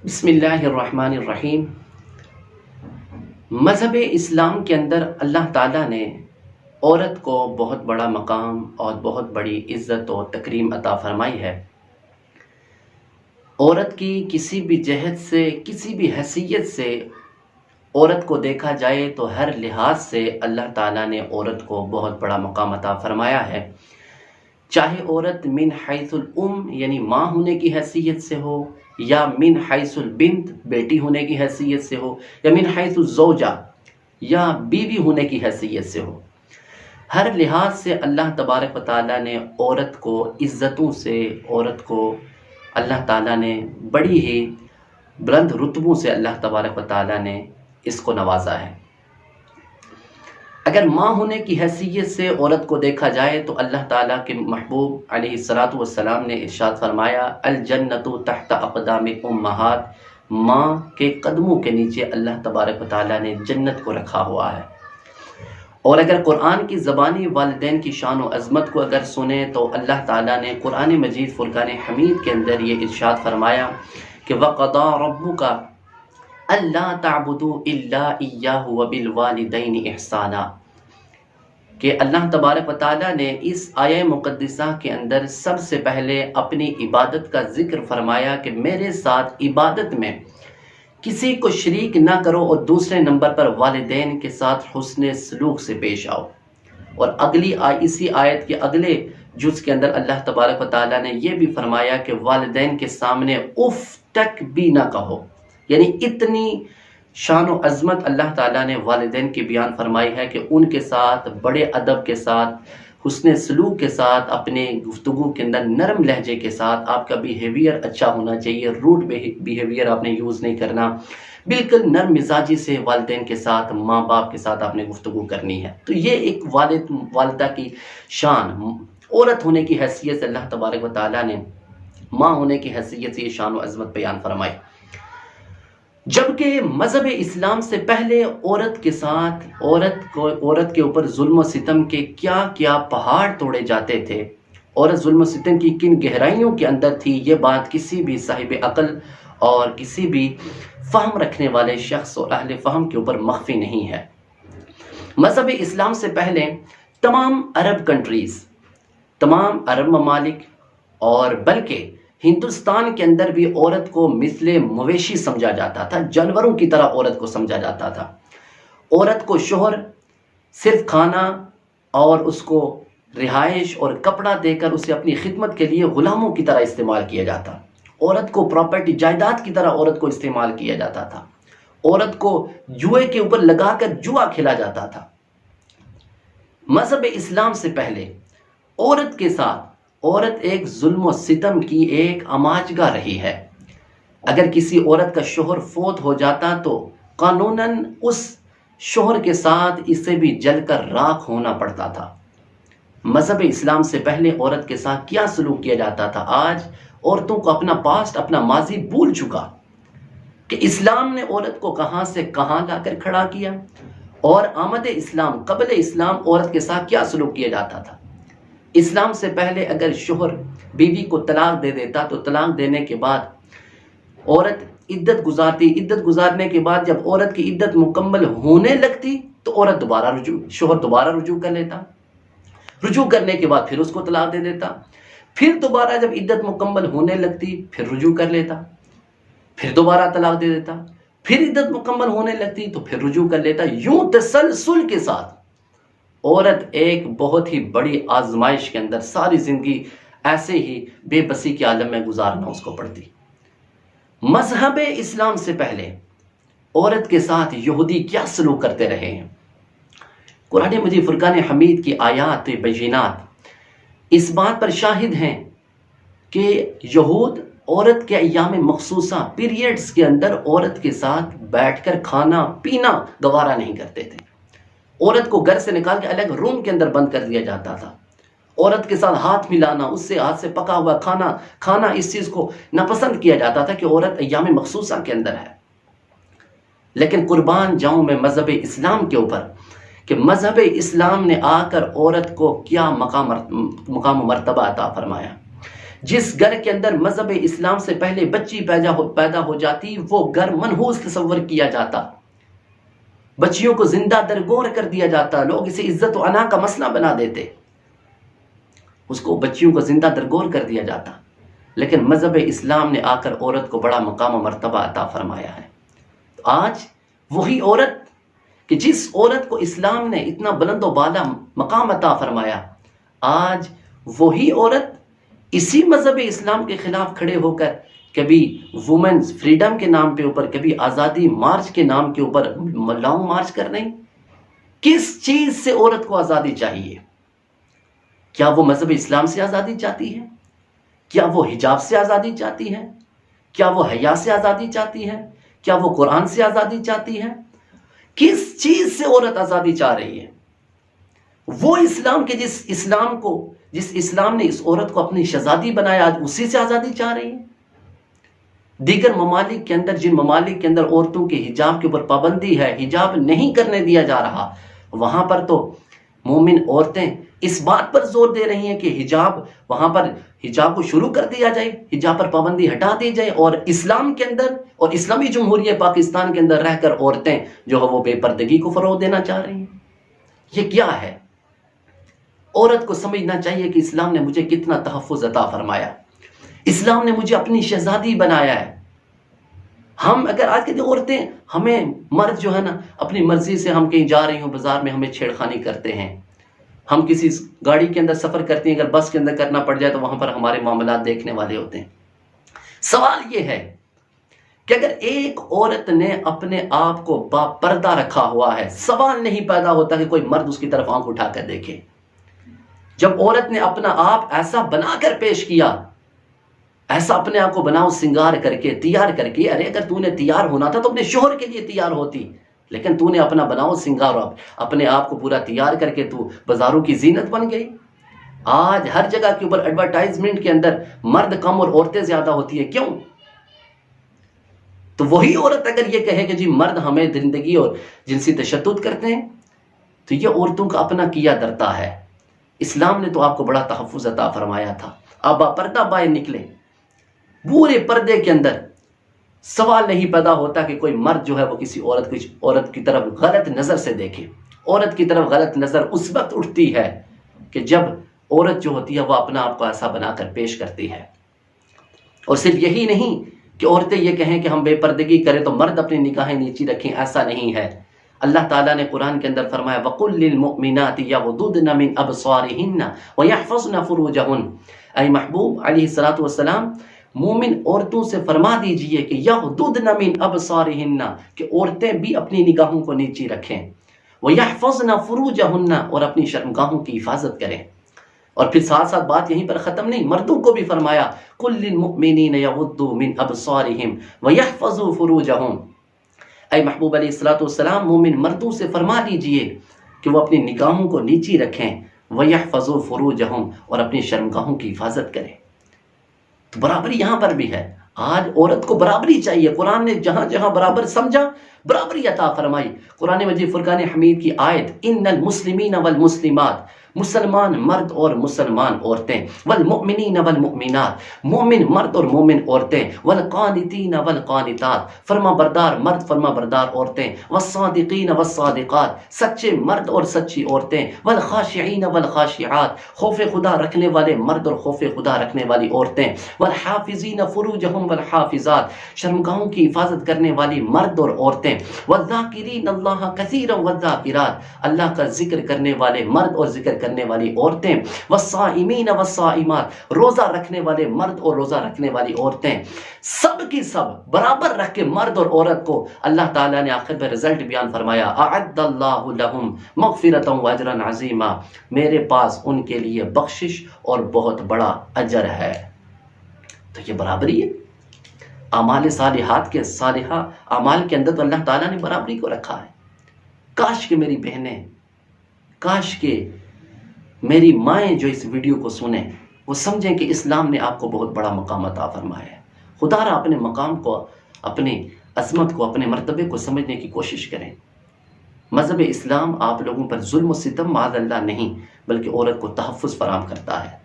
بسم اللہ الرحمن الرحیم۔ مذہب اسلام کے اندر اللہ تعالیٰ نے عورت کو بہت بڑا مقام اور بہت بڑی عزت و تکریم عطا فرمائی ہے۔ عورت کی کسی بھی جہت سے، کسی بھی حیثیت سے عورت کو دیکھا جائے تو ہر لحاظ سے اللہ تعالیٰ نے عورت کو بہت بڑا مقام عطا فرمایا ہے، چاہے عورت من حیث الام یعنی ماں ہونے کی حیثیت سے ہو، یا من حیث البنت بیٹی ہونے کی حیثیت سے ہو، یا من حیث الزوجہ یا بیوی ہونے کی حیثیت سے ہو۔ ہر لحاظ سے اللہ تبارک و تعالیٰ نے عورت کو عزتوں سے، عورت کو اللہ تعالیٰ نے بڑی ہی بلند رتبوں سے اللہ تبارک و تعالیٰ نے اس کو نوازا ہے۔ اگر ماں ہونے کی حیثیت سے عورت کو دیکھا جائے تو اللہ تعالیٰ کے محبوب علیہ الصلاۃ والسلام نے ارشاد فرمایا، الجنت تحت اقدام امہات، ماں کے قدموں کے نیچے اللہ تبارک و تعالیٰ نے جنت کو رکھا ہوا ہے۔ اور اگر قرآن کی زبانی والدین کی شان و عظمت کو اگر سنیں تو اللہ تعالیٰ نے قرآن مجید فرقان حمید کے اندر یہ ارشاد فرمایا کہ وَقَضَىٰ رَبُّكَ أَلَّا تَعْبُدُوا إِلَّا إِيَّاهُ وَبِالْوَالِدَيْنِ إِحْسَانًا، کہ اللہ تبارک و تعالیٰ نے اس آیہ مقدسہ کے اندر سب سے پہلے اپنی عبادت کا ذکر فرمایا کہ میرے ساتھ عبادت میں کسی کو شریک نہ کرو، اور دوسرے نمبر پر والدین کے ساتھ حسن سلوک سے پیش آؤ۔ اور اسی آیت کے اگلے جز کے اندر اللہ تبارک و تعالیٰ نے یہ بھی فرمایا کہ والدین کے سامنے اف تک بھی نہ کہو، یعنی اتنی شان و عظمت اللہ تعالیٰ نے والدین کی بیان فرمائی ہے کہ ان کے ساتھ بڑے ادب کے ساتھ، حسن سلوک کے ساتھ، اپنے گفتگو کے اندر نرم لہجے کے ساتھ آپ کا بیہیویئر اچھا ہونا چاہیے، روڈ بیہیویئر آپ نے یوز نہیں کرنا، بالکل نرم مزاجی سے والدین کے ساتھ، ماں باپ کے ساتھ آپ نے گفتگو کرنی ہے۔ تو یہ ایک والدہ کی شان، عورت ہونے کی حیثیت سے اللہ تبارک و تعالیٰ نے ماں ہونے کی حیثیت سے یہ شان و عظمت بیان فرمائی۔ جبکہ مذہب اسلام سے پہلے عورت کے ساتھ، عورت کے اوپر ظلم و ستم کے کیا کیا پہاڑ توڑے جاتے تھے، عورت ظلم و ستم کی کن گہرائیوں کے اندر تھی، یہ بات کسی بھی صاحب عقل اور کسی بھی فہم رکھنے والے شخص اور اہل فہم کے اوپر مخفی نہیں ہے۔ مذہب اسلام سے پہلے تمام عرب کنٹریز، تمام عرب ممالک اور بلکہ ہندوستان کے اندر بھی عورت کو مثل مویشی سمجھا جاتا تھا، جانوروں کی طرح عورت کو سمجھا جاتا تھا۔ عورت کو شوہر صرف کھانا اور اس کو رہائش اور کپڑا دے کر اسے اپنی خدمت کے لیے غلاموں کی طرح استعمال کیا جاتا۔ عورت کو پراپرٹی، جائیداد کی طرح عورت کو استعمال کیا جاتا تھا۔ عورت کو جوئے کے اوپر لگا کر جوا کھیلا جاتا تھا۔ مذہب اسلام سے پہلے عورت کے ساتھ عورت ایک ظلم و ستم کی ایک آماجگاہ رہی ہے۔ اگر کسی عورت کا شوہر فوت ہو جاتا تو قانوناً اس شوہر کے ساتھ اسے بھی جل کر راکھ ہونا پڑتا تھا۔ مذہب اسلام سے پہلے عورت کے ساتھ کیا سلوک کیا جاتا تھا؟ آج عورتوں کو اپنا پاسٹ، اپنا ماضی بھول چکا کہ اسلام نے عورت کو کہاں سے کہاں لا کر کھڑا کیا، اور آمد اسلام، قبل اسلام عورت کے ساتھ کیا سلوک کیا جاتا تھا۔ اسلام سے پہلے اگر شوہر بیوی کو طلاق دے دیتا تو طلاق دینے کے بعد عورت عدت گزارتی، عدت گزارنے کے بعد جب عورت کی عدت مکمل ہونے لگتی تو عورت شوہر دوبارہ رجوع کر لیتا، رجوع کرنے کے بعد پھر اس کو طلاق دے دیتا، پھر دوبارہ جب عدت مکمل ہونے لگتی پھر رجوع کر لیتا، پھر دوبارہ طلاق دے دیتا، پھر عدت مکمل ہونے لگتی تو پھر رجوع کر لیتا۔ یوں تسلسل کے ساتھ عورت ایک بہت ہی بڑی آزمائش کے اندر ساری زندگی ایسے ہی بے بسی کے عالم میں گزارنا اس کو پڑتی۔ مذہب اسلام سے پہلے عورت کے ساتھ یہودی کیا سلوک کرتے رہے ہیں؟ قرآن مجید فرقان حمید کی آیات بینات اس بات پر شاہد ہیں کہ یہود عورت کے ایام مخصوصہ پیریڈز کے اندر عورت کے ساتھ بیٹھ کر کھانا پینا گوارا نہیں کرتے تھے۔ عورت کو گھر سے نکال کے الگ روم کے اندر بند کر دیا جاتا تھا۔ عورت کے ساتھ ہاتھ ملانا، اس سے ہاتھ سے پکا ہوا کھانا اس چیز کو ناپسند کیا جاتا تھا کہ عورت ایام مخصوصہ کے اندر ہے۔ لیکن قربان جاؤں میں مذہب اسلام کے اوپر کہ مذہب اسلام نے آ کر عورت کو کیا مقام و مرتبہ عطا فرمایا۔ جس گھر کے اندر مذہب اسلام سے پہلے بچی پیدا ہو جاتی وہ گھر منحوس تصور کیا جاتا، بچیوں کو زندہ درگور کر دیا جاتا، لوگ اسے عزت و انا کا مسئلہ بنا دیتے، اس کو بچیوں کو زندہ درگور کر دیا جاتا۔ لیکن مذہب اسلام نے آ کر عورت کو بڑا مقام و مرتبہ عطا فرمایا ہے۔ آج وہی عورت کہ جس عورت کو اسلام نے اتنا بلند و بالا مقام عطا فرمایا، آج وہی عورت اسی مذہب اسلام کے خلاف کھڑے ہو کر کبھی وومنز فریڈم کے نام کے اوپر، کبھی آزادی مارچ کے نام کے اوپر لانگ مارچ کر رہی۔ کس چیز سے عورت کو آزادی چاہیے؟ کیا وہ مذہب اسلام سے آزادی چاہتی ہے؟ کیا وہ حجاب سے آزادی چاہتی ہے؟ کیا وہ حیا سے آزادی چاہتی ہے؟ کیا وہ قرآن سے آزادی چاہتی ہے؟ کس چیز سے عورت آزادی چاہ رہی ہے؟ وہ اسلام کے جس اسلام نے اس عورت کو اپنی شہزادی بنایا، آج اسی سے آزادی چاہ رہی ہے۔ دیگر ممالک کے اندر، جن ممالک کے اندر عورتوں کے حجاب کے اوپر پابندی ہے، حجاب نہیں کرنے دیا جا رہا، وہاں پر تو مومن عورتیں اس بات پر زور دے رہی ہیں کہ وہاں پر حجاب کو شروع کر دیا جائے، حجاب پر پابندی ہٹا دی جائے، اور اسلام کے اندر اور اسلامی جمہوریہ پاکستان کے اندر رہ کر عورتیں جو ہے وہ بے پردگی کو فروغ دینا چاہ رہی ہیں۔ یہ کیا ہے؟ عورت کو سمجھنا چاہیے کہ اسلام نے مجھے کتنا تحفظ عطا فرمایا، اسلام نے مجھے اپنی شہزادی بنایا ہے۔ ہم اگر آج کی عورتیں، ہمیں مرد جو ہے نا اپنی مرضی سے، ہم کہیں جا رہی ہوں بازار میں، ہمیں چھیڑ خانی کرتے ہیں، ہم کسی گاڑی کے اندر سفر کرتے ہیں، اگر بس کے اندر کرنا پڑ جائے تو وہاں پر ہمارے معاملات دیکھنے والے ہوتے ہیں۔ سوال یہ ہے کہ اگر ایک عورت نے اپنے آپ کو با پردہ رکھا ہوا ہے، سوال نہیں پیدا ہوتا کہ کوئی مرد اس کی طرف آنکھ اٹھا کر دیکھے۔ جب عورت نے اپنا آپ ایسا بنا کر پیش کیا، ایسا اپنے آپ کو بناؤ سنگار کر کے، تیار کر کے، ارے اگر تو نے تیار ہونا تھا تو اپنے شوہر کے لیے تیار ہوتی، لیکن تو نے اپنا بناؤ سنگار اپنے آپ کو پورا تیار کر کے تو بازاروں کی زینت بن گئی۔ آج ہر جگہ کے اوپر ایڈورٹائزمنٹ کے اندر مرد کم اور عورتیں زیادہ ہوتی ہیں، کیوں؟ تو وہی عورت اگر یہ کہے کہ جی مرد ہمیں زندگی اور جنسی تشدد کرتے ہیں، تو یہ عورتوں کا اپنا کیا درتا ہے۔ اسلام نے تو آپ کو بڑا تحفظ عطا فرمایا تھا، آپ پردہ باہر نکلے، پورے پردے کے اندر سوال نہیں پیدا ہوتا کہ کوئی مرد جو ہے وہ کسی عورت کی طرف غلط نظر سے دیکھے۔ عورت کی طرف غلط نظر اس وقت اٹھتی ہے کہ جب عورت جو ہوتی ہے وہ اپنا آپ کو ایسا بنا کر پیش کرتی ہے۔ اور صرف یہی نہیں کہ عورتیں یہ کہیں کہ ہم بے پردگی کریں تو مرد اپنی نگاہیں نیچی رکھیں، ایسا نہیں ہے۔ اللہ تعالیٰ نے قرآن کے اندر فرمایا وَقُلْ لِلْمُؤْمِنَاتِ يَغْضُضْنَ مِنْ أَبْصَارِهِنَّ وَيَحْفَظْنَ فُرُوجَهُنَّ، اے محبوب علیہ الصلوۃ والسلام، مومن عورتوں سے فرما دیجئے کہ یغضضن من ابصارہن، کہ عورتیں بھی اپنی نگاہوں کو نیچی رکھیں، ویحفظن فروجہن، اور اپنی شرمگاہوں کی حفاظت کریں۔ اور پھر ساتھ ساتھ بات یہیں پر ختم نہیں، مردوں کو بھی فرمایا قل للمؤمنین یغضوا من ابصارہم ویحفظوا فروجہم، اے محبوب علیہ الصلوۃ والسلام، مومن مردوں سے فرما دیجئے کہ وہ اپنی نگاہوں کو نیچی رکھیں، ویحفظوا فروجہم، اور اپنی شرمگاہوں کی حفاظت کریں۔ تو برابری یہاں پر بھی ہے۔ آج عورت کو برابری چاہیے، قرآن نے جہاں جہاں برابر سمجھا برابری عطا فرمائی۔ قرآن مجید فرقان حمید کی آیت ان المسلمین والمسلمات، مسلمان مرد اور مسلمان عورتیں، والمؤمنین والمؤمنات، مومن مرد اور مومن عورتیں، والقانتین والقانتات، فرما بردار مرد فرما بردار عورتیں، والصادقین والصادقات، سچے مرد اور سچی عورتیں، والخاشعین والخاشعات، خوف خدا رکھنے والے مرد اور خوف خدا رکھنے والی عورتیں، والحافظین فروجہم والحافظات، شرمگاہوں کی حفاظت کرنے والی مرد اور عورتیں، والذاکرین اللہ کثیرا والذاکرات، اللہ کا ذکر کرنے والے مرد اور ذکر کرنے والی عورتیں، والصائمین والصائمات، روزہ رکھنے والے مرد اور روزہ رکھنے والی عورتیں، سب کی سب برابر رکھ کے مرد اور عورت کو اللہ تعالیٰ نے آخر میں رزلٹ بیان فرمایا اعد اللہ لہم مغفرۃ واجرا عظیما، میرے پاس ان کے لیے بخشش اور بہت بڑا اجر ہے۔ تو یہ برابری ہے۔ اعمال صالحات کے صالحہ اعمال کے اندر تو اللہ تعالیٰ نے برابری کو رکھا ہے۔ کاش کہ میری بہنیں، کاش کہ میری مائیں جو اس ویڈیو کو سنیں وہ سمجھیں کہ اسلام نے آپ کو بہت بڑا مقام عطا فرمایا ہے۔ خدا را اپنے مقام کو، اپنی عظمت کو، اپنے مرتبے کو سمجھنے کی کوشش کریں۔ مذہب اسلام آپ لوگوں پر ظلم و ستم معاذ اللہ نہیں، بلکہ عورت کو تحفظ فراہم کرتا ہے۔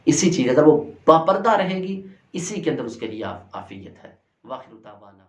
اسی چیز، اگر وہ باپردہ رہے گی، اسی کے اندر اس کے لیے عافیت ہے۔ واخر دعوانا